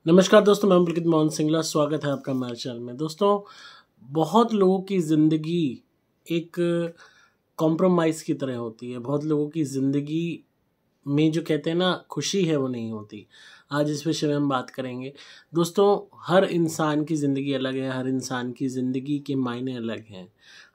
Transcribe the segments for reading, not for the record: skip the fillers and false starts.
नमस्कार दोस्तों, मैं पुलकित मोहन सिंगला। स्वागत है आपका हमारे चैनल में। दोस्तों, बहुत लोगों की ज़िंदगी एक कॉम्प्रोमाइज़ की तरह होती है। बहुत लोगों की ज़िंदगी में जो कहते हैं ना खुशी है वो नहीं होती। आज इस विषय में हम बात करेंगे। दोस्तों, हर इंसान की ज़िंदगी अलग है, हर इंसान की ज़िंदगी के मायने अलग हैं।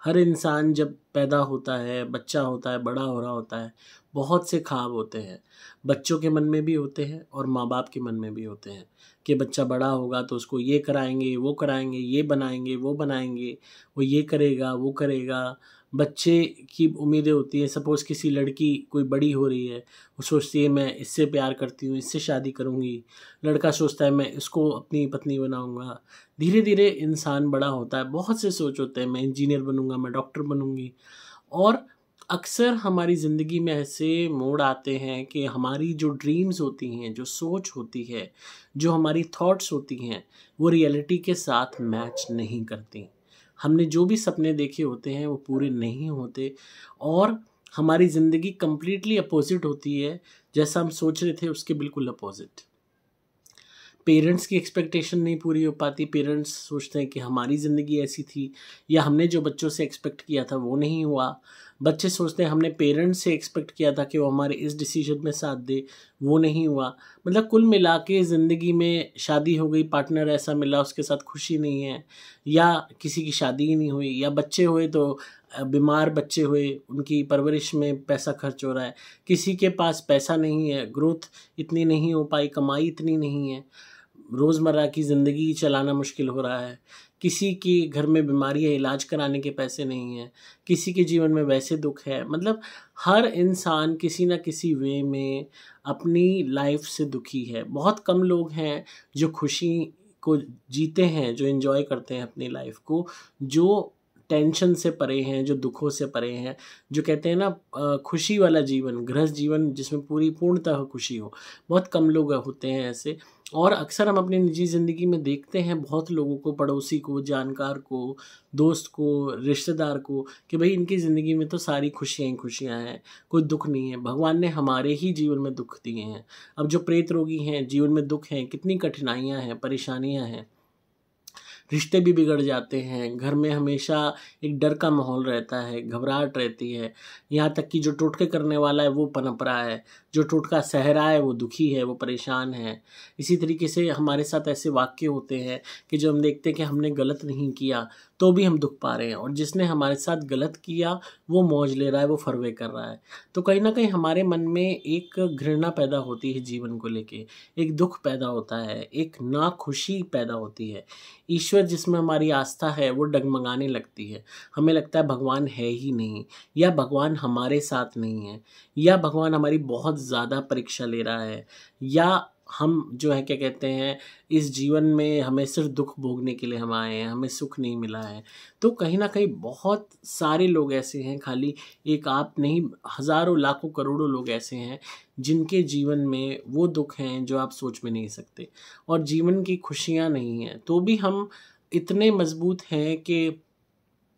हर इंसान जब पैदा होता है, बच्चा होता है, बड़ा हो रहा होता है, बहुत से ख्वाब होते हैं। बच्चों के मन में भी होते हैं और माँ-बाप के मन में भी होते हैं कि बच्चा बड़ा होगा तो उसको ये कराएँगे, ये बनाएँगे, वो बनाएँगे, वो ये करेगा, वो करेगा। बच्चे की उम्मीदें होती हैं। सपोज़ किसी लड़की कोई बड़ी हो रही है, वो सोचती है मैं इससे प्यार करती हूँ, इससे शादी करूँगी। लड़का सोचता है मैं इसको अपनी पत्नी बनाऊँगा। धीरे-धीरे इंसान बड़ा होता है, बहुत से सोच होते हैं, मैं इंजीनियर बनूँगा, मैं डॉक्टर बनूँगी। और अक्सर हमारी ज़िंदगी में ऐसे मोड़ आते हैं कि हमारी जो ड्रीम्स होती हैं, जो सोच होती है, जो हमारी थॉट्स होती हैं, वो रियलिटी के साथ मैच नहीं करती। हमने जो भी सपने देखे होते हैं वो पूरे नहीं होते और हमारी ज़िंदगी कंप्लीटली अपोज़िट होती है। जैसा हम सोच रहे थे उसके बिल्कुल अपोज़िट। पेरेंट्स की एक्सपेक्टेशन नहीं पूरी हो पाती। पेरेंट्स सोचते हैं कि हमारी ज़िंदगी ऐसी थी, या हमने जो बच्चों से एक्सपेक्ट किया था वो नहीं हुआ। बच्चे सोचते हैं हमने पेरेंट्स से एक्सपेक्ट किया था कि वो हमारे इस डिसीजन में साथ दे, वो नहीं हुआ। मतलब कुल मिला के ज़िंदगी में शादी हो गई, पार्टनर ऐसा मिला उसके साथ खुशी नहीं है, या किसी की शादी ही नहीं हुई, या बच्चे हुए तो बीमार बच्चे हुए, उनकी परवरिश में पैसा खर्च हो रहा है। किसी के पास पैसा नहीं है, ग्रोथ इतनी नहीं हो पाई, कमाई इतनी नहीं है, रोज़मर्रा की ज़िंदगी चलाना मुश्किल हो रहा है। किसी के घर में बीमारी है, इलाज कराने के पैसे नहीं हैं। किसी के जीवन में वैसे दुःख है। मतलब हर इंसान किसी न किसी वे में अपनी लाइफ़ से दुखी है। बहुत कम लोग हैं जो खुशी को जीते हैं, जो एन्जॉय करते हैं अपनी लाइफ़ को, जो टेंशन से परे हैं, जो दुखों से परे हैं, जो कहते हैं ना खुशी वाला जीवन, गृहस्थ जीवन जिसमें पूरी पूर्णतः खुशी हो। बहुत कम लोग होते हैं ऐसे। और अक्सर हम अपनी निजी ज़िंदगी में देखते हैं बहुत लोगों को, पड़ोसी को, जानकार को, दोस्त को, रिश्तेदार को, कि भई इनकी ज़िंदगी में तो सारी खुशियाँ ही खुशियाँ हैं, कोई दुःख नहीं है। भगवान ने हमारे ही जीवन में दुःख दिए हैं। अब जो प्रेत रोगी हैं, जीवन में दुःख हैं, कितनी कठिनाइयाँ हैं, परेशानियाँ हैं। रिश्ते भी बिगड़ जाते हैं, घर में हमेशा एक डर का माहौल रहता है, घबराहट रहती है। यहाँ तक कि जो टोटके करने वाला है वो पनप रहा है, जो टोटका सह रहा है वो दुखी है, वो परेशान है। इसी तरीके से हमारे साथ ऐसे वाक़ये होते हैं कि जो हम देखते हैं कि हमने गलत नहीं किया, तो भी हम दुःख पा रहे हैं, और जिसने हमारे साथ गलत किया वो मौज ले रहा है, वो फ़रवे कर रहा है। तो कहीं न कहीं हमारे मन में एक घृणा पैदा होती है जीवन को लेके, एक दुःख पैदा होता है, एक नाखुशी पैदा होती है। ईश्वर जिसमें हमारी आस्था है वो डगमगाने लगती है। हमें लगता है भगवान है ही नहीं, या भगवान हमारे साथ नहीं है, या भगवान हमारी बहुत ज़्यादा परीक्षा ले रहा है, या हम जो है क्या कहते हैं, इस जीवन में हमें सिर्फ़ दुःख भोगने के लिए हम आए हैं, हमें सुख नहीं मिला है। तो कहीं न कहीं बहुत सारे लोग ऐसे हैं, खाली एक आप नहीं, हज़ारों, लाखों, करोड़ों लोग ऐसे हैं जिनके जीवन में वो दुःख हैं जो आप सोच भी नहीं सकते, और जीवन की खुशियाँ नहीं हैं। तो भी हम इतने मज़बूत हैं कि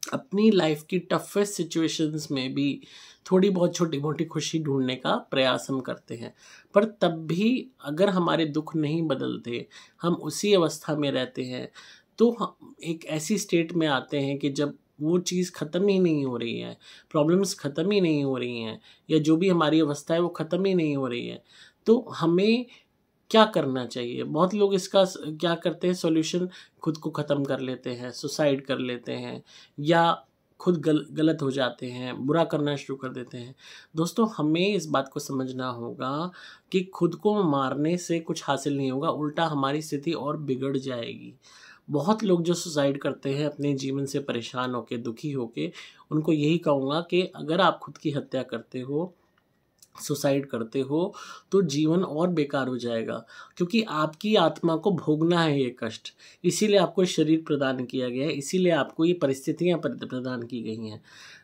अपनी लाइफ़ की टफ़ेस्ट सिचुएशंस में भी थोड़ी बहुत छोटी-मोटी खुशी ढूँढने का प्रयास हम करते हैं। पर तब भी अगर हमारे दुःख नहीं बदलते, हम उसी अवस्था में रहते हैं, तो हम एक ऐसी स्टेट में आते हैं कि जब वो चीज़ ख़त्म ही नहीं हो रही है, प्रॉब्लम्स ख़त्म ही नहीं हो रही हैं, या जो भी हमारी अवस्था है वो ख़त्म ही नहीं हो रही है, तो हमें क्या करना चाहिए? बहुत लोग इसका क्या करते हैं, सॉल्यूशन खुद को ख़त्म कर लेते हैं, सुसाइड कर लेते हैं, या खुद गलत हो जाते हैं, बुरा करना शुरू कर देते हैं। दोस्तों, हमें इस बात को समझना होगा कि खुद को मारने से कुछ हासिल नहीं होगा, उल्टा हमारी स्थिति और बिगड़ जाएगी। बहुत लोग जो सुसाइड करते हैं अपने जीवन से परेशान होके, दुखी होके, उनको यही कहूँगा कि अगर आप खुद की हत्या करते हो, सुसाइड करते हो, तो जीवन और बेकार हो जाएगा, क्योंकि आपकी आत्मा को भोगना है ये कष्ट। इसीलिए आपको शरीर प्रदान किया गया है, इसीलिए आपको ये परिस्थितियाँ प्रदान की गई हैं।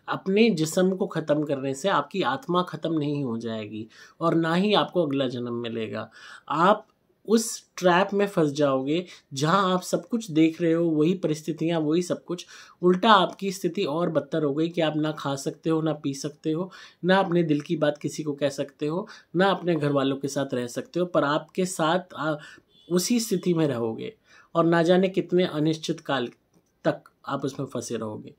अपने जिस्म को ख़त्म करने से आपकी आत्मा ख़त्म नहीं हो जाएगी, और ना ही आपको अगला जन्म मिलेगा। आप उस ट्रैप में फँस जाओगे जहाँ आप सब कुछ देख रहे हो, वही परिस्थितियाँ, वही सब कुछ। उल्टा आपकी स्थिति और बदतर हो गई कि आप ना खा सकते हो, ना पी सकते हो, ना अपने दिल की बात किसी को कह सकते हो, ना अपने घरवालों के साथ रह सकते हो। पर आपके साथ उसी स्थिति में रहोगे और ना जाने कितने अनिश्चित काल तक आप उसमें फंसे रहोगे।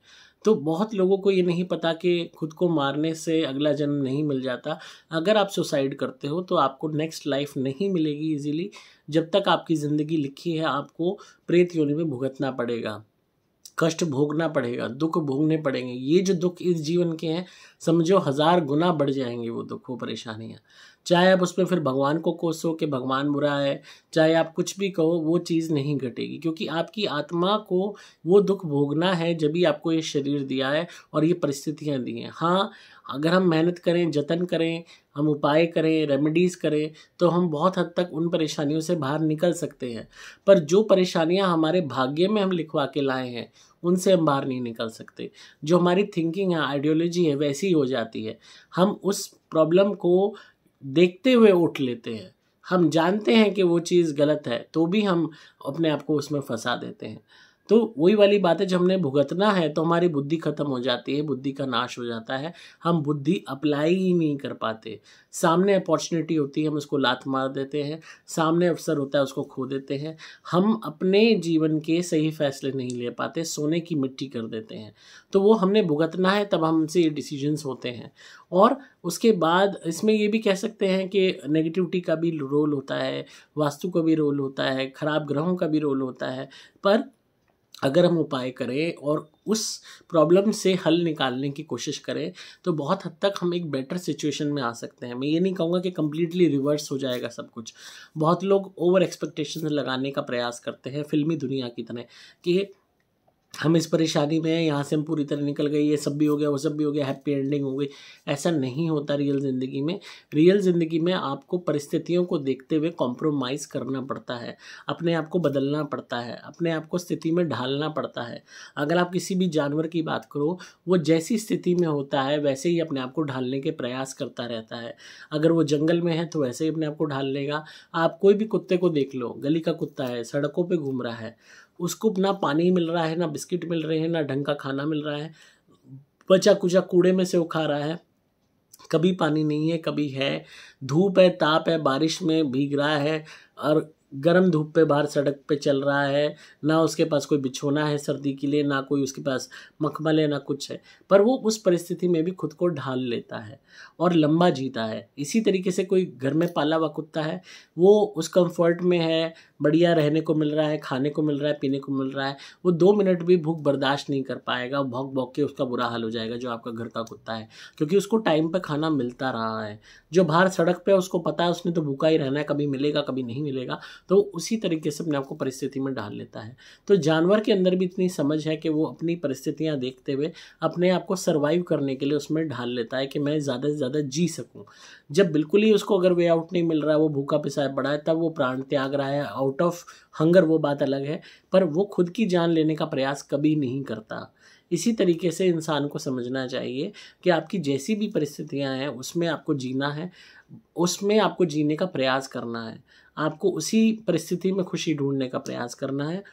तो बहुत लोगों को ये नहीं पता कि खुद को मारने से अगला जन्म नहीं मिल जाता। अगर आप सुसाइड करते हो तो आपको नेक्स्ट लाइफ नहीं मिलेगी इजीली। जब तक आपकी ज़िंदगी लिखी है आपको प्रेत योनि में भुगतना पड़ेगा, कष्ट भोगना पड़ेगा, दुख भोगने पड़ेंगे। ये जो दुख इस जीवन के हैं समझो 1000 गुना बढ़ जाएंगे वो दुख, वो परेशानियाँ। चाहे आप उसमें फिर भगवान को कोसो कि भगवान बुरा है, चाहे आप कुछ भी कहो, वो चीज़ नहीं घटेगी, क्योंकि आपकी आत्मा को वो दुख भोगना है जब भी आपको ये शरीर दिया है और ये परिस्थितियाँ दी हैं। हाँ, अगर हम मेहनत करें, जतन करें, हम उपाय करें, रेमेडीज़ करें, तो हम बहुत हद तक उन परेशानियों से बाहर निकल सकते हैं। पर जो परेशानियां हमारे भाग्य में हम लिखवा के लाए हैं उनसे हम बाहर नहीं निकल सकते। जो हमारी थिंकिंग है, आइडियोलॉजी है, वैसी हो जाती है। हम उस प्रॉब्लम को देखते हुए उठ लेते हैं। हम जानते हैं कि वो चीज़ गलत है तो भी हम अपने आप को उसमें फंसा देते हैं। तो वही वाली बात है, जब हमने भुगतना है तो हमारी बुद्धि खत्म हो जाती है, बुद्धि का नाश हो जाता है, हम बुद्धि अप्लाई ही नहीं कर पाते। सामने अपॉर्चुनिटी होती है हम उसको लात मार देते हैं, सामने अवसर होता है उसको खो देते हैं। हम अपने जीवन के सही फैसले नहीं ले पाते, सोने की मिट्टी कर देते हैं। तो वो हमने भुगतना है तब हमसे ये डिसीजंस होते हैं। और उसके बाद इसमें ये भी कह सकते हैं कि नेगेटिविटी का भी रोल होता है, वास्तु का भी रोल होता है, खराब ग्रहों का भी रोल होता है। पर अगर हम उपाय करें और उस प्रॉब्लम से हल निकालने की कोशिश करें तो बहुत हद तक हम एक बेटर सिचुएशन में आ सकते हैं। मैं ये नहीं कहूँगा कि कम्प्लीटली रिवर्स हो जाएगा सब कुछ। बहुत लोग ओवर एक्सपेक्टेशन लगाने का प्रयास करते हैं फिल्मी दुनिया की तरह कि हम इस परेशानी में हैं, यहाँ से हम पूरी तरह निकल गए, ये सब भी हो गया, वो सब भी हो गया, हैप्पी एंडिंग हो गई। ऐसा नहीं होता रियल ज़िंदगी में। रियल ज़िंदगी में आपको परिस्थितियों को देखते हुए कॉम्प्रोमाइज़ करना पड़ता है, अपने आप को बदलना पड़ता है, अपने आप को स्थिति में ढालना पड़ता है। अगर आप किसी भी जानवर की बात करो, वो जैसी स्थिति में होता है वैसे ही अपने आप को ढालने के प्रयास करता रहता है। अगर वो जंगल में है तो वैसे ही अपने आप को ढाल लेगा। आप कोई भी कुत्ते को देख लो, गली का कुत्ता है, सड़कों पर घूम रहा है, उसको ना पानी मिल रहा है, ना बिस्किट मिल रहे हैं, ना ढंग का खाना मिल रहा है, बचा कुचा कूड़े में से वो खा रहा है। कभी पानी नहीं है, कभी है, धूप है, ताप है, बारिश में भीग रहा है और गर्म धूप पे बाहर सड़क पे चल रहा है। ना उसके पास कोई बिछोना है सर्दी के लिए, ना कोई उसके पास मखमल है, ना कुछ है। पर वो उस परिस्थिति में भी खुद को ढाल लेता है और लंबा जीता है। इसी तरीके से कोई घर में पाला हुआ कुत्ता है, वो उस कंफर्ट में है, बढ़िया रहने को मिल रहा है, खाने को मिल रहा है, पीने को मिल रहा है, वो 2 मिनट भी भूख बर्दाश्त नहीं कर पाएगा। भौंक भौंक के उसका बुरा हाल हो जाएगा जो आपका घर का कुत्ता है, क्योंकि उसको टाइम पे खाना मिलता रहा है। जो बाहर सड़क पे उसको पता है उसने तो भूखा ही रहना है, कभी मिलेगा कभी नहीं मिलेगा, तो उसी तरीके से अपने आपको परिस्थिति में डाल लेता है। तो जानवर के अंदर भी इतनी समझ है कि वो अपनी परिस्थितियां देखते हुए अपने आप को सर्वाइव करने के लिए उसमें ढाल लेता है कि मैं ज़्यादा से ज़्यादा जी सकूं। जब बिल्कुल ही उसको अगर वे आउट नहीं मिल रहा है, वो भूखा पिसाया पड़ा है, तब वो प्राण त्याग रहा है आउट ऑफ हंगर, वो बात अलग है। पर वो खुद की जान लेने का प्रयास कभी नहीं करता। इसी तरीके से इंसान को समझना चाहिए कि आपकी जैसी भी परिस्थितियां हैं उसमें आपको जीना है, उसमें आपको जीने का प्रयास करना है, आपको उसी परिस्थिति में खुशी ढूंढने का प्रयास करना है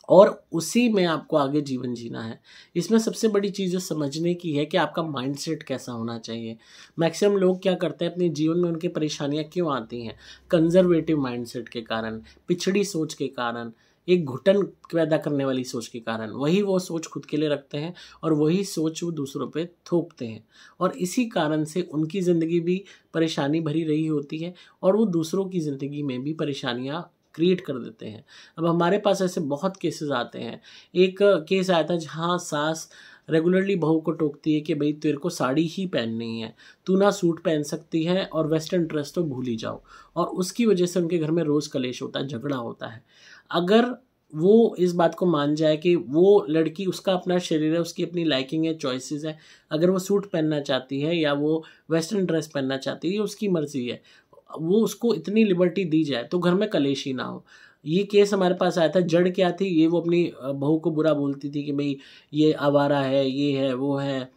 और उसी में आपको आगे जीवन जीना है। इसमें सबसे बड़ी चीज़ समझने की है कि आपका माइंडसेट कैसा होना चाहिए। मैक्सिमम लोग क्या करते हैं अपने जीवन में, उनकी परेशानियां क्यों आती हैं? कंजर्वेटिव माइंडसेट के कारण, पिछड़ी सोच के कारण, एक घुटन पैदा करने वाली सोच के कारण। वही वो सोच खुद के लिए रखते हैं और वही सोच वो दूसरों पे थोपते हैं और इसी कारण से उनकी ज़िंदगी भी परेशानी भरी रही होती है और वो दूसरों की ज़िंदगी में भी परेशानियां क्रिएट कर देते हैं। अब हमारे पास ऐसे बहुत केसेस आते हैं। एक केस आया था जहाँ सास रेगुलरली बहू को टोकती है कि भाई तेरे को साड़ी ही पहननी है, तू ना सूट पहन सकती है और वेस्टर्न ड्रेस तो भूल ही जाओ। और उसकी वजह से उनके घर में रोज़ कलेश होता है, झगड़ा होता है। अगर वो इस बात को मान जाए कि वो लड़की, उसका अपना शरीर है, उसकी अपनी लाइकिंग है, चॉइसेस है, अगर वो सूट पहनना चाहती है या वो वेस्टर्न ड्रेस पहनना चाहती है, ये उसकी मर्जी है, वो उसको इतनी लिबर्टी दी जाए तो घर में कलेश ही ना हो। ये केस हमारे पास आया था। जड़ क्या थी? ये वो अपनी बहू को बुरा बोलती थी कि भाई ये आवारा है, ये है, वो है,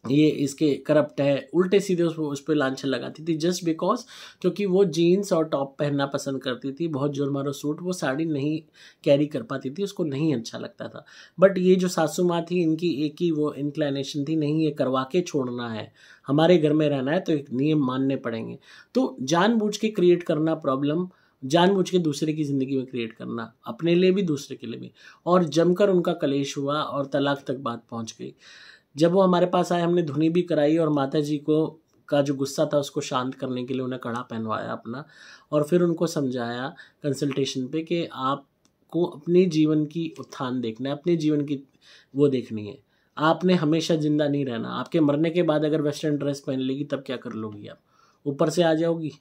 ये इसके करप्ट है, उल्टे सीधे उस पर लांछन लगाती थी जस्ट बिकॉज क्योंकि वो जीन्स और टॉप पहनना पसंद करती थी, बहुत जोर मारो सूट, वो साड़ी नहीं कैरी कर पाती थी, उसको नहीं अच्छा लगता था। बट ये जो सासू माँ थी, इनकी एक ही वो इंक्लिनेशन थी, नहीं ये करवा के छोड़ना है, हमारे घर में रहना है तो एक नियम मानने पड़ेंगे। तो जानबूझ के क्रिएट करना प्रॉब्लम, जानबूझ के दूसरे की ज़िंदगी में क्रिएट करना, अपने लिए भी दूसरे के लिए भी। और जमकर उनका कलेश हुआ और तलाक तक बात पहुंच गई। जब वो हमारे पास आए, हमने धुनी भी कराई और माता जी को का जो गुस्सा था उसको शांत करने के लिए उन्हें कड़ा पहनवाया अपना, और फिर उनको समझाया कंसल्टेशन पे कि आपको अपने जीवन की उत्थान देखना है, अपने जीवन की वो देखनी है। आपने हमेशा ज़िंदा नहीं रहना। आपके मरने के बाद अगर वेस्टर्न ड्रेस पहन लेगी तब क्या कर लोगी आप? ऊपर से आ जाओगी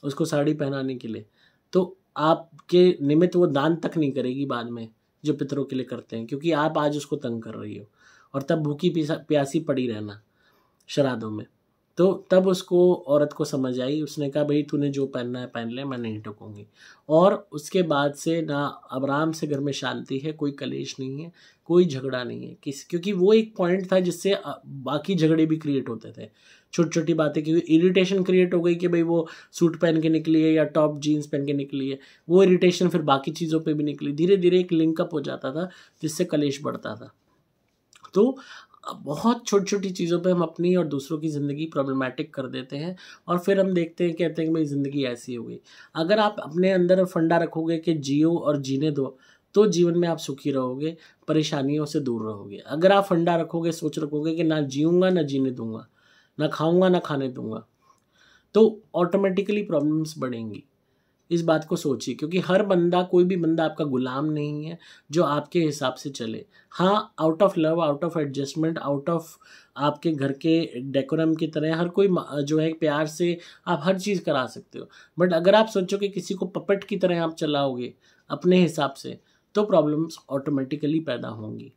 उसको साड़ी पहनाने के लिए, तो आपके निमित्त वो दान तक नहीं करेगी बाद में, जो पितरों के लिए करते हैं, क्योंकि आप आज उसको तंग कर रही हो। और तब भूखी प्यासी पड़ी रहना श्राद्धों में। तो तब उसको औरत को समझ आई, उसने कहा भाई तूने जो पहनना है पहन ले, मैं नहीं टोकूंगी। और उसके बाद से ना अब आराम से घर में शांति है, कोई कलेश नहीं है, कोई झगड़ा नहीं है क्योंकि वो एक पॉइंट था जिससे बाकी झगड़े भी क्रिएट होते थे, छोटी छोटी बातें, क्योंकि इरिटेशन क्रिएट हो गई कि भाई वो सूट पहन के निकली है या टॉप जीन्स पहन के निकली है, वो इरिटेशन फिर बाकी चीज़ों पे भी निकली, धीरे धीरे एक लिंकअप हो जाता था जिससे कलेश बढ़ता था। तो बहुत छोटी छोटी चीज़ों पे हम अपनी और दूसरों की ज़िंदगी प्रॉब्लमेटिक कर देते हैं, और फिर हम देखते हैं, कहते हैं कि भाई ज़िंदगी ऐसी हो गई। अगर आप अपने अंदर फंडा रखोगे कि जियो और जीने दो, तो जीवन में आप सुखी रहोगे, परेशानियों से दूर रहोगे। अगर आप फंडा रखोगे, सोच रखोगे कि ना जीऊँगा ना जीने दूँगा, ना खाऊँगा ना खाने दूँगा, तो ऑटोमेटिकली प्रॉब्लम्स बढ़ेंगी। इस बात को सोचिए, क्योंकि हर बंदा, कोई भी बंदा आपका गुलाम नहीं है जो आपके हिसाब से चले। हाँ, out of love, out of adjustment, out of आपके घर के डेकोरम की तरह हर कोई जो है प्यार से आप हर चीज़ करा सकते हो। बट अगर आप सोचो कि किसी को पपेट की तरह आप चलाओगे अपने हिसाब से, तो प्रॉब्लम्स ऑटोमेटिकली पैदा होंगी।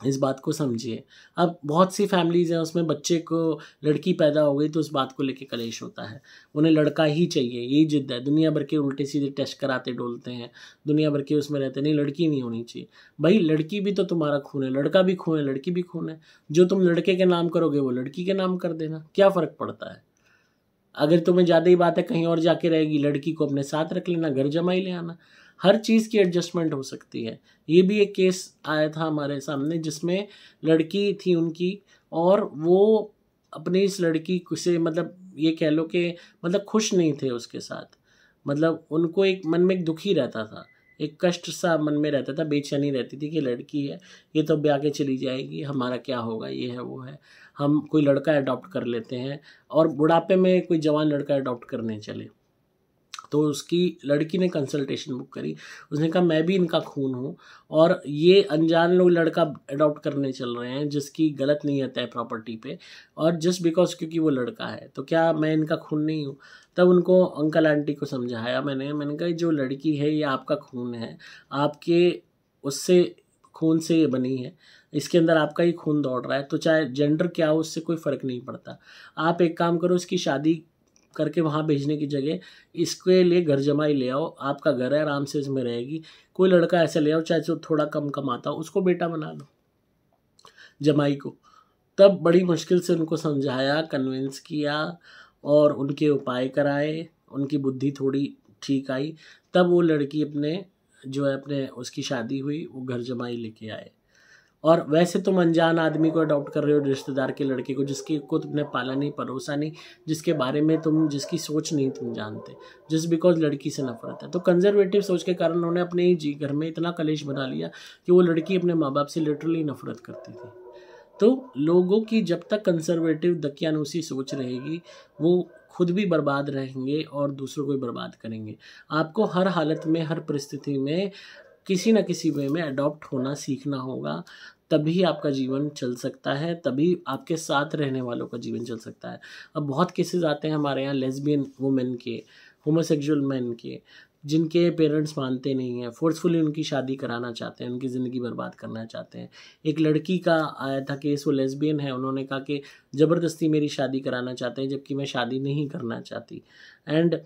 इस बात को समझिए। अब बहुत सी फैमिलीज़ हैं, उसमें बच्चे को लड़की पैदा हो गई तो उस बात को लेके कलेश होता है, उन्हें लड़का ही चाहिए, यही जिद है। दुनिया भर के उल्टे सीधे टेस्ट कराते डोलते हैं, दुनिया भर के उसमें रहते, नहीं लड़की नहीं होनी चाहिए। भाई लड़की भी तो तुम्हारा खून है, लड़का भी खून है, लड़की भी खून है। जो तुम लड़के के नाम करोगे वो लड़की के नाम कर देना, क्या फ़र्क पड़ता है? अगर तुम्हें ज़्यादा ही बात है कहीं और जाके रहेगी, लड़की को अपने साथ रख लेना, घर जमाई ले आना। हर चीज़ की एडजस्टमेंट हो सकती है। ये भी एक केस आया था हमारे सामने जिसमें लड़की थी उनकी, और वो अपनी इस लड़की से मतलब ये कह लो कि मतलब खुश नहीं थे उसके साथ। मतलब उनको एक मन में एक दुखी रहता था, एक कष्ट सा मन में रहता था, बेचैनी रहती थी कि लड़की है, ये तो ब्याह के चली जाएगी, हमारा क्या होगा, ये है वो है, हम कोई लड़का अडॉप्ट कर लेते हैं। और बुढ़ापे में कोई जवान लड़का अडॉप्ट करने चले, तो उसकी लड़की ने कंसल्टेशन बुक करी। उसने कहा मैं भी इनका खून हूँ, और ये अनजान लोग लड़का अडॉप्ट करने चल रहे हैं जिसकी गलत नीयत है प्रॉपर्टी पे, और जस्ट बिकॉज क्योंकि वो लड़का है, तो क्या मैं इनका खून नहीं हूँ? तब उनको अंकल आंटी को समझाया मैंने कहा जो लड़की है ये आपका खून है, आपके उससे खून से ये बनी है, इसके अंदर आपका ही खून दौड़ रहा है, तो चाहे जेंडर क्या हो उससे कोई फ़र्क नहीं पड़ता। आप एक काम करो, इसकी शादी करके वहाँ भेजने की जगह इसके लिए घर जमाई ले आओ, आपका घर है, आराम से इसमें रहेगी। कोई लड़का ऐसे ले आओ चाहे जो थोड़ा कम कमाता हो, उसको बेटा बना लो, जमाई को। तब बड़ी मुश्किल से उनको समझाया, कन्विंस किया, और उनके उपाय कराए, उनकी बुद्धि थोड़ी ठीक आई, तब वो लड़की अपने जो है अपने उसकी शादी हुई, वो घर जमाई लेके आए। और वैसे तुम अनजान आदमी को अडॉप्ट कर रहे हो, रिश्तेदार के लड़के को, जिसकी को तुमने पाला नहीं, परोसा नहीं, जिसके बारे में तुम, जिसकी सोच नहीं तुम जानते, जस्ट बिकॉज लड़की से नफरत है। तो कंजर्वेटिव सोच के कारण उन्होंने अपने ही घर में इतना कलेश बना लिया कि वो लड़की अपने माँ बाप से लिटरली नफरत करती थी। तो लोगों की जब तक कंजर्वेटिव दकियानूसी सोच रहेगी, वो खुद भी बर्बाद रहेंगे और दूसरों को भी बर्बाद करेंगे। आपको हर हालत में, हर परिस्थिति में किसी न किसी वे में अडॉप्ट होना सीखना होगा, तभी आपका जीवन चल सकता है, तभी आपके साथ रहने वालों का जीवन चल सकता है। अब बहुत केसेस आते हैं हमारे यहाँ लेस्बियन वुमेन के, होमोसेक्सुअल मैन के, जिनके पेरेंट्स मानते नहीं हैं, फोर्सफुली उनकी शादी कराना चाहते हैं, उनकी ज़िंदगी बर्बाद करना चाहते हैं। एक लड़की का आया था केस, वो लेस्बियन है, उन्होंने कहा कि ज़बरदस्ती मेरी शादी कराना चाहते हैं जबकि मैं शादी नहीं करना चाहती, एंड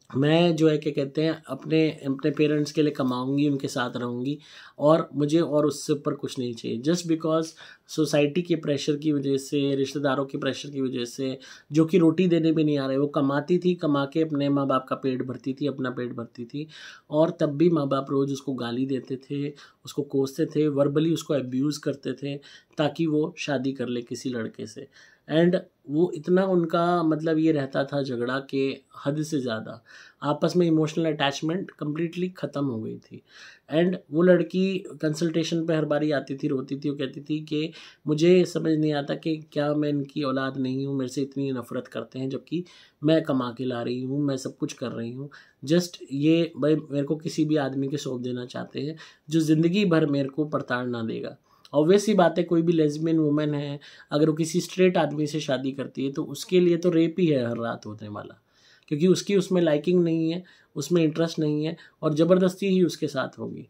मैं जो है क्या कहते हैं अपने अपने पेरेंट्स के लिए कमाऊंगी, उनके साथ रहूंगी, और मुझे और उससे ऊपर कुछ नहीं चाहिए। जस्ट बिकॉज सोसाइटी के प्रेशर की वजह से, रिश्तेदारों के प्रेशर की वजह से, जो कि रोटी देने भी नहीं आ रहे, वो कमाती थी, कमा के अपने माँ बाप का पेट भरती थी, अपना पेट भरती थी, और तब भी माँ बाप रोज़ उसको गाली देते थे, उसको कोसते थे, वर्बली उसको अब्यूज़ करते थे ताकि वो शादी कर ले किसी लड़के से। एंड वो इतना उनका मतलब ये रहता था झगड़ा के हद से ज़्यादा, आपस में इमोशनल अटैचमेंट कम्प्लीटली ख़त्म हो गई थी। एंड वो लड़की कंसल्टेशन पे हर बारी आती थी, रोती थी, वो कहती थी कि मुझे समझ नहीं आता कि क्या मैं इनकी औलाद नहीं हूँ, मेरे से इतनी नफ़रत करते हैं, जबकि मैं कमा के ला रही हूँ, मैं सब कुछ कर रही हूँ, जस्ट ये भाई मेरे को किसी भी आदमी के सौंप देना चाहते हैं जो ज़िंदगी भर मेरे को प्रताड़ना देगा। ऑब्वियस सी बात है, कोई भी लेस्बियन वुमेन है अगर वो किसी स्ट्रेट आदमी से शादी करती है तो उसके लिए तो रेप ही है हर रात होने वाला, क्योंकि उसकी उसमें लाइकिंग नहीं है, उसमें इंटरेस्ट नहीं है और ज़बरदस्ती ही उसके साथ होगी।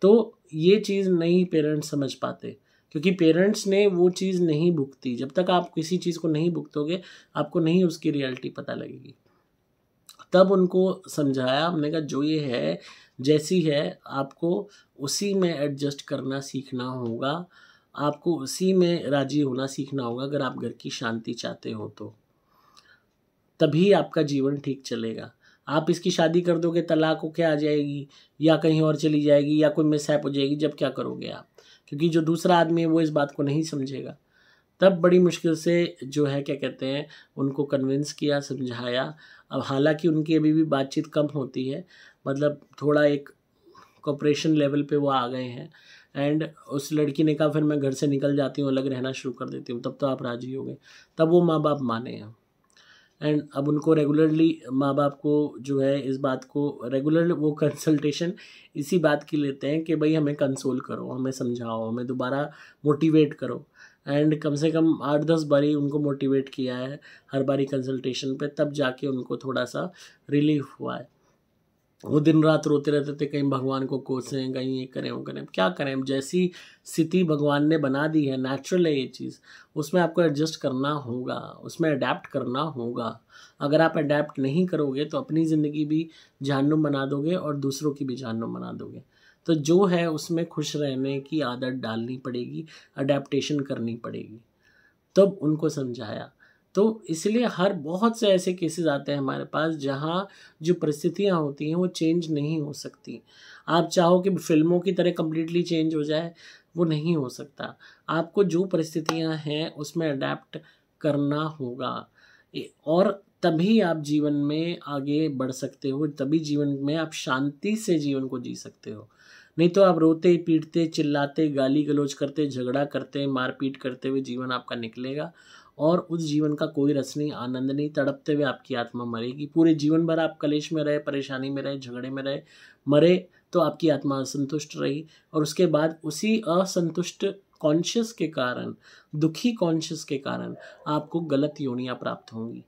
तो ये चीज़ नहीं पेरेंट्स समझ पाते, क्योंकि पेरेंट्स ने वो चीज़ नहीं भुगती। जब तक आप किसी चीज़ को नहीं भुगतोगे आपको नहीं उसकी रियलिटी पता लगेगी। तब उनको समझाया हमने, कहा जो ये है जैसी है आपको उसी में एडजस्ट करना सीखना होगा, आपको उसी में राजी होना सीखना होगा अगर आप घर की शांति चाहते हो तो, तभी आपका जीवन ठीक चलेगा। आप इसकी शादी कर दोगे, तलाक हो के आ जाएगी या कहीं और चली जाएगी या कोई मिसहैप हो जाएगी, जब क्या करोगे आप? क्योंकि जो दूसरा आदमी है वो इस बात को नहीं समझेगा। तब बड़ी मुश्किल से जो है क्या कहते हैं उनको कन्विंस किया, समझाया। अब हालांकि उनकी अभी भी बातचीत कम होती है, मतलब थोड़ा एक कॉपरेशन लेवल पे वो आ गए हैं। एंड उस लड़की ने कहा फिर मैं घर से निकल जाती हूँ, अलग रहना शुरू कर देती हूँ, तब तो आप राजी हो गए। तब वो माँ बाप माने हैं एंड अब उनको रेगुलरली माँ बाप को जो है इस बात को रेगुलर वो कंसल्टेशन इसी बात की लेते हैं कि भाई हमें कंसोल करो, हमें समझाओ, हमें दोबारा मोटिवेट करो। एंड कम से कम 8-10 बारी उनको मोटिवेट किया है हर बारी कंसल्टेशन पे, तब जाके उनको थोड़ा सा रिलीफ हुआ है। वो दिन रात रोते रहते थे, कहीं भगवान को कोसें, कहीं ये करें वो करें। क्या करें, जैसी स्थिति भगवान ने बना दी है, नेचुरल है ये चीज़, उसमें आपको एडजस्ट करना होगा, उसमें अडेप्ट करना होगा। अगर आप अडेप्ट नहीं करोगे तो अपनी ज़िंदगी भी जहन्नुम बना दोगे और दूसरों की भी जहन्नुम बना दोगे। तो जो है उसमें खुश रहने की आदत डालनी पड़ेगी, अडेप्टेशन करनी पड़ेगी। तब उनको समझाया। तो इसलिए हर बहुत से ऐसे केसेस आते हैं हमारे पास जहाँ जो परिस्थितियाँ होती हैं वो चेंज नहीं हो सकती। आप चाहो कि फ़िल्मों की तरह कम्प्लीटली चेंज हो जाए, वो नहीं हो सकता। आपको जो परिस्थितियाँ हैं उसमें अडेप्ट करना होगा और तभी आप जीवन में आगे बढ़ सकते हो, तभी जीवन में आप शांति से जीवन को जी सकते हो। नहीं तो आप रोते पीटते चिल्लाते गाली गलौज करते झगड़ा करते मारपीट करते हुए जीवन आपका निकलेगा और उस जीवन का कोई रस नहीं, आनंद नहीं, तड़पते हुए आपकी आत्मा मरेगी। पूरे जीवन भर आप कलेश में रहे, परेशानी में रहे, झगड़े में रहे, मरे तो आपकी आत्मा असंतुष्ट रही और उसके बाद उसी असंतुष्ट कॉन्शियस के कारण, दुखी कॉन्शियस के कारण आपको गलत योनियां प्राप्त होंगी।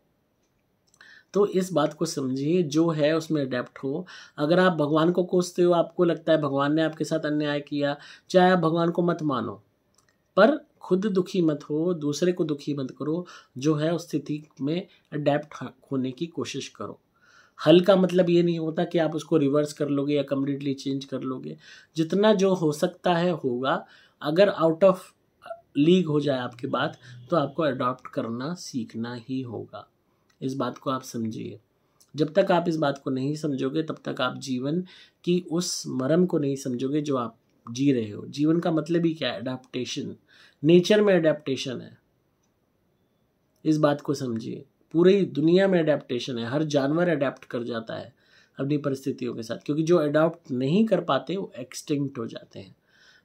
तो इस बात को समझिए, जो है उसमें अडेप्ट हो। अगर आप भगवान को कोसते हो, आपको लगता है भगवान ने आपके साथ अन्याय किया, चाहे आप भगवान को मत मानो, पर खुद दुखी मत हो, दूसरे को दुखी मत करो। जो है उस स्थिति में अडेप्ट होने की कोशिश करो। हल का मतलब ये नहीं होता कि आप उसको रिवर्स कर लोगे या कम्प्लीटली चेंज कर लोगे। जितना जो हो सकता है होगा। अगर आउट ऑफ लीग हो जाए आपकी बात तो आपको अडॉप्ट करना सीखना ही होगा। इस बात को आप समझिए। जब तक आप इस बात को नहीं समझोगे तब तक आप जीवन की उस मर्म को नहीं समझोगे जो आप जी रहे हो। जीवन का मतलब ही क्या है? अडेप्टेशन। नेचर में अडेप्टेशन है, इस बात को समझिए। पूरी दुनिया में अडेप्टेशन है, हर जानवर अडेप्ट कर जाता है अपनी परिस्थितियों के साथ, क्योंकि जो अडॉप्ट नहीं कर पाते वो एक्सटिंक्ट हो जाते हैं।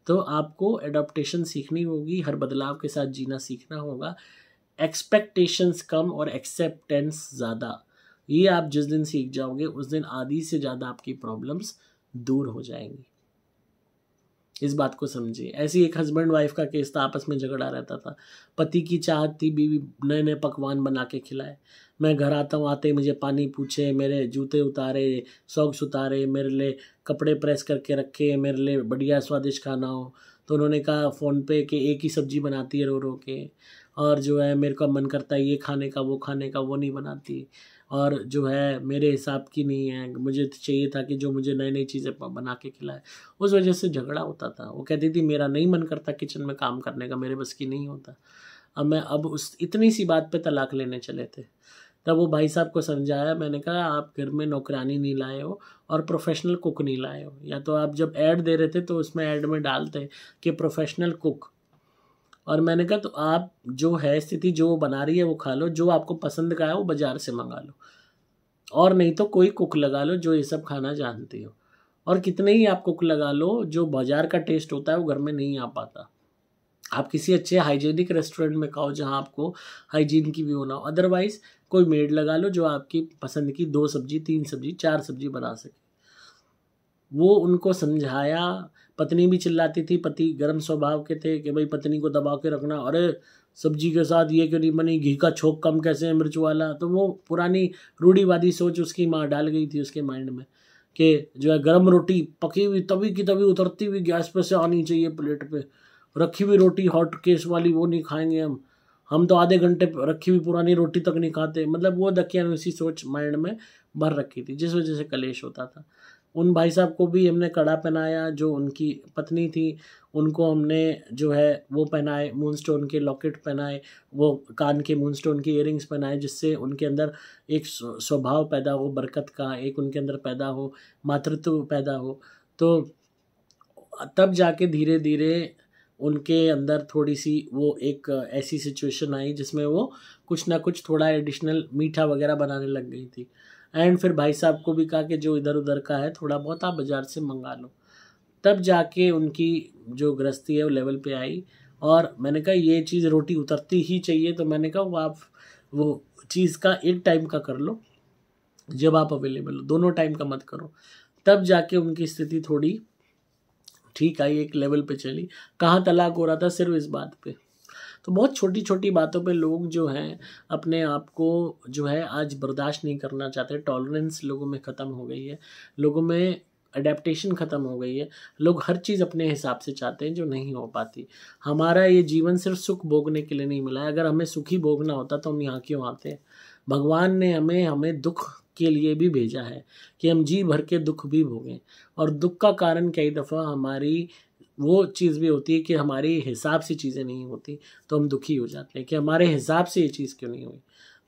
तो आपको अडॉप्टेशन सीखनी होगी, हर बदलाव के साथ जीना सीखना होगा। एक्सपेक्टेशंस कम और एक्सेप्टेंस ज़्यादा, ये आप जिस दिन सीख जाओगे उस दिन आधी से ज़्यादा आपकी प्रॉब्लम्स दूर हो जाएंगी। इस बात को समझिए। ऐसी एक हस्बैंड वाइफ का केस था, आपस में झगड़ा रहता था। पति की चाहत थी बीवी नए नए पकवान बना के खिलाए। मैं घर आता हूँ, आते ही मुझे पानी पूछे, मेरे जूते उतारे, सॉक्स उतारे, मेरे लिए कपड़े प्रेस करके रखे, मेरे लिए बढ़िया स्वादिष्ट खाना हो। तो उन्होंने कहा फ़ोन पे कि एक ही सब्ज़ी बनाती है रो रो के, और जो है मेरे को मन करता है ये खाने का, वो नहीं बनाती, और जो है मेरे हिसाब की नहीं है, मुझे चाहिए था कि जो मुझे नई नई चीज़ें बना के खिलाए। उस वजह से झगड़ा होता था। वो कहती थी मेरा नहीं मन करता किचन में काम करने का, मेरे बस की नहीं होता। अब उस इतनी सी बात पे तलाक लेने चले थे। तब वो भाई साहब को समझाया, मैंने कहा आप घर में नौकरानी नहीं लाए हो और प्रोफेशनल कुक नहीं लाए हो। या तो आप जब ऐड दे रहे थे तो उसमें ऐड में डालते कि प्रोफेशनल कुक, और मैंने कहा तो आप जो है स्थिति जो बना रही है वो खा लो, जो आपको पसंद का है वो बाजार से मंगा लो, और नहीं तो कोई कुक लगा लो जो ये सब खाना जानती हो। और कितने ही आप कुक लगा लो, जो बाजार का टेस्ट होता है वो घर में नहीं आ पाता। आप किसी अच्छे हाइजीनिक रेस्टोरेंट में खाओ जहाँ आपको हाइजीन की भी होना हो, अदरवाइज कोई मेड लगा लो जो आपकी पसंद की 2 सब्जी 3 सब्जी 4 सब्जी बना सके। वो उनको समझाया, पत्नी भी चिल्लाती थी, पति गर्म स्वभाव के थे कि भाई पत्नी को दबा के रखना, अरे सब्जी के साथ ये क्यों नहीं बनी, घी का छोंक कम कैसे है मिर्च वाला। तो वो पुरानी रूढ़िवादी सोच उसकी माँ डाल गई थी उसके माइंड में कि जो है गर्म रोटी पकी हुई तभी की तभी उतरती हुई गैस पे से आनी चाहिए प्लेट पे, रखी हुई रोटी हॉट केस वाली वो नहीं खाएंगे हम तो आधे घंटे रखी हुई पुरानी रोटी तक नहीं खाते। मतलब वो दकियानूसी सोच माइंड में भर रखी थी, जिस वजह से कलेश होता था। उन भाई साहब को भी हमने कड़ा पहनाया, जो उनकी पत्नी थी उनको हमने जो है वो पहनाए, मूनस्टोन के लॉकेट पहनाए, वो कान के मूनस्टोन के इयरिंग्स पहनाए, जिससे उनके अंदर एक स्वभाव पैदा हो बरकत का, एक उनके अंदर पैदा हो मातृत्व पैदा हो। तो तब जाके धीरे धीरे उनके अंदर थोड़ी सी वो एक ऐसी सिचुएशन आई जिसमें वो कुछ ना कुछ थोड़ा एडिशनल मीठा वगैरह बनाने लग गई थी। एंड फिर भाई साहब को भी कहा कि जो इधर उधर का है थोड़ा बहुत आप बाज़ार से मंगा लो। तब जाके उनकी जो गृहस्थी है वो लेवल पे आई। और मैंने कहा ये चीज़ रोटी उतरती ही चाहिए, तो मैंने कहा वो आप वो चीज़ का एक टाइम का कर लो जब आप अवेलेबल हो, दोनों टाइम का मत करो। तब जाके उनकी स्थिति थोड़ी ठीक आई, एक लेवल पे चली। कहाँ तलाक हो रहा था सिर्फ इस बात पे। तो बहुत छोटी छोटी बातों पे लोग जो हैं अपने आप को जो है आज बर्दाश्त नहीं करना चाहते। टॉलरेंस लोगों में ख़त्म हो गई है, लोगों में अडेप्टेशन ख़त्म हो गई है। लोग हर चीज़ अपने हिसाब से चाहते हैं जो नहीं हो पाती। हमारा ये जीवन सिर्फ सुख भोगने के लिए नहीं मिला है। अगर हमें सुखी भोगना होता तो हम यहाँ क्यों आते हैं। भगवान ने हमें दुख के लिए भी भेजा है कि हम जी भर के दुख भी भोगें। और दुख का कारण कई दफ़ा हमारी वो चीज़ भी होती है कि हमारे हिसाब से चीज़ें नहीं होती, तो हम दुखी हो जाते हैं कि हमारे हिसाब से ये चीज़ क्यों नहीं हुई।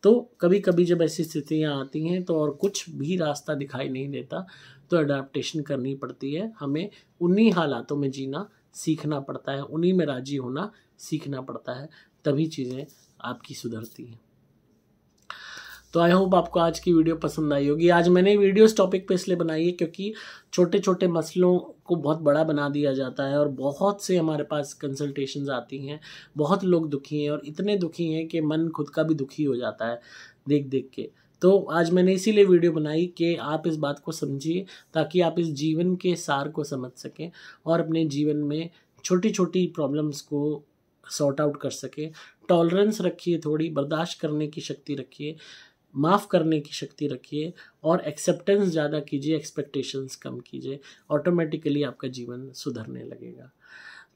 तो कभी कभी जब ऐसी स्थितियाँ आती हैं तो और कुछ भी रास्ता दिखाई नहीं देता, तो अडेप्टेशन करनी पड़ती है। हमें उन्हीं हालातों में जीना सीखना पड़ता है, उन्हीं में राजी होना सीखना पड़ता है, तभी चीज़ें आपकी सुधरती हैं। तो आई होप आपको आज की वीडियो पसंद आई होगी। आज मैंने वीडियो इस टॉपिक पे इसलिए बनाई है क्योंकि छोटे छोटे मसलों को बहुत बड़ा बना दिया जाता है और बहुत से हमारे पास कंसल्टेशंस आती हैं। बहुत लोग दुखी हैं और इतने दुखी हैं कि मन खुद का भी दुखी हो जाता है देख देख के। तो आज मैंने इसीलिए वीडियो बनाई कि आप इस बात को समझिए, ताकि आप इस जीवन के सार को समझ सकें और अपने जीवन में छोटी छोटी प्रॉब्लम्स को सॉर्ट आउट कर सकें। टॉलरेंस रखिए, थोड़ी बर्दाश्त करने की शक्ति रखिए, माफ़ करने की शक्ति रखिए और एक्सेप्टेंस ज़्यादा कीजिए, एक्सपेक्टेशंस कम कीजिए। ऑटोमेटिकली आपका जीवन सुधरने लगेगा।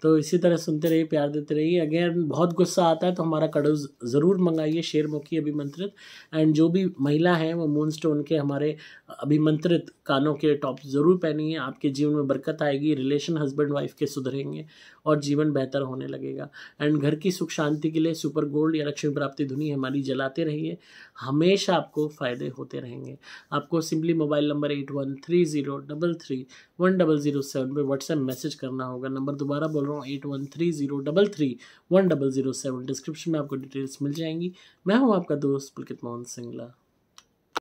तो इसी तरह सुनते रहिए, प्यार देते रहिए। अगर बहुत गुस्सा आता है तो हमारा कड़ूज़ ज़रूर मंगाइए, शेरमुखी अभिमंत्रित। एंड जो भी महिला हैं वो मूनस्टोन के हमारे अभिमंत्रित कानों के टॉप ज़रूर पहनिए। आपके जीवन में बरकत आएगी, रिलेशन हस्बैंड वाइफ के सुधरेंगे और जीवन बेहतर होने लगेगा। एंड घर की सुख शांति के लिए सुपर गोल्ड या लक्ष्मी प्राप्ति धुनी हमारी जलाते रहिए, हमेशा आपको फ़ायदे होते रहेंगे। आपको सिंपली मोबाइल नंबर 8130331007 पे व्हाट्सएप मैसेज करना होगा। नंबर दोबारा बोल रहा हूँ 8130331007। डिस्क्रिप्शन में आपको डिटेल्स मिल जाएंगी। मैं हूँ आपका दोस्त पुलकित मोहन सिंगला।